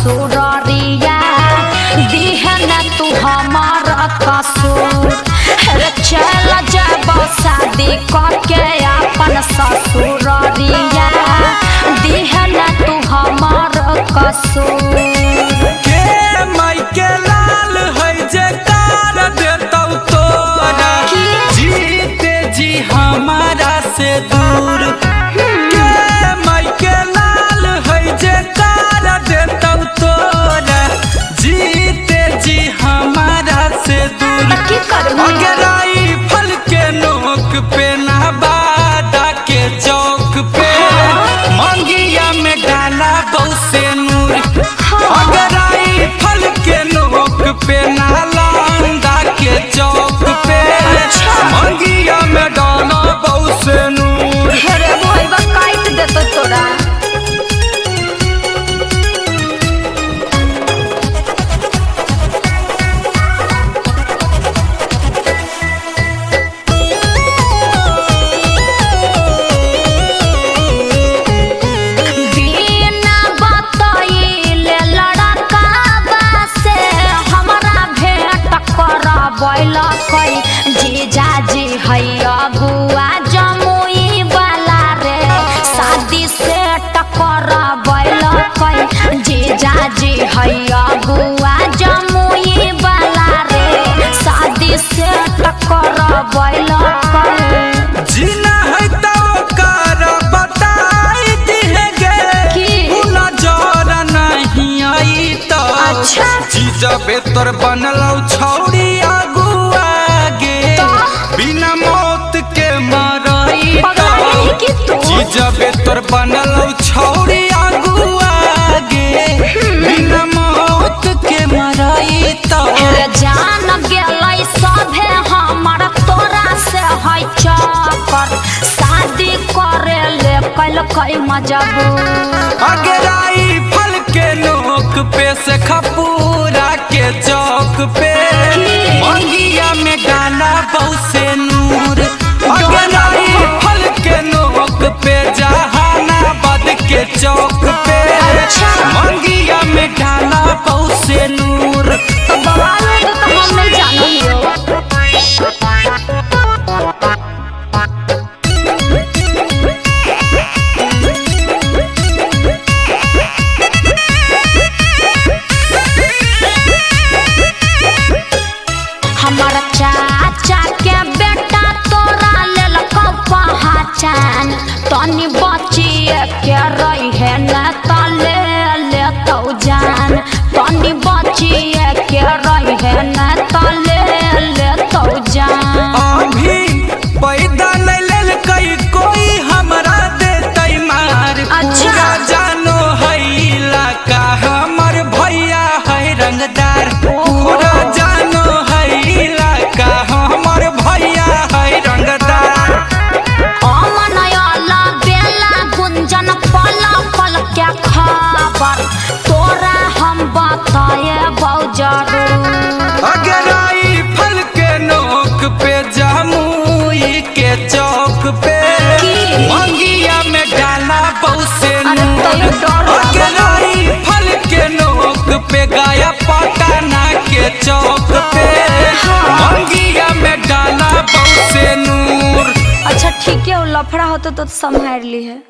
ससुरिया दिहे न तू हमारा कसूर। चल जब शादी करके अपन ससुरिया दिहे न तू हमारा कसूर। हमारा से दूर के माई के लाल है जे कार देता तोरा जीते जी हमारा से दूर। अगराई फल के नोक पे ना बादा के चौक पे मंगिया में डाला बहु से नूर। अगराई फल के नोक पे ना लांदा के चौक पे मंगिया में डाला से नूर। हेरे भइबा काट देतो तोरा। बिना बतइले लड़काबा से हमरा भेंट करबैल कई जीजा जी हैया गुआ जमुई वाला रे शादी से टकराबैल कई जीजा जी हैया गुआ जमुई वाला रे शादी से टकराबैल कई। जीना है तो कर बताई दिहे गे उना जरा नहीं आई तो। अच्छा जीजा बेतर बनलौ छौड़ी अगुआ गे बिना मौत के मरई तो। जीजा बेतर बनलौ छौड़ी अगुआ गे बिना मौत के मरई तो। जान गेलै सभे हमर तोरा से है चक्कर शादी करे ले कई मजबूर। अगराई फल के नोक पे से खपूरा के चौक पे मंगिया में डाला बहु से नूर। अगराई फल के नोक पे जहानाबाद के चौक पे मंगिया में डाला बहु से नूर। तो बवाल है तो हम नहीं जानियो। हमारा चाचा के बेटा तोरा लेल पहचान तनी बचिए के रही है न तले ले तो जान तनी बचिए के रही है न तले ले तो जान। अभी पैदा ले लेल कई कोई हमरा देतै मार। पूरा जानो है इलाका हमर भैया है रंगदार। पूरा जानो है इलाका हमर भैया है रंगदार। अमनयला बेला गुंजन पल पल क्या खबर तोरा हम बताए बहु जरूर। अगराई फल के नोक पे जमुई के चौक पे मंगिया में डाला बहु से नूर। अगराई फल के नोक पे गाया पटाना के चौक पे मंगिया में डाला बहु से नूर। अच्छा ठीक है लफड़ा होता तो संभाल ली है।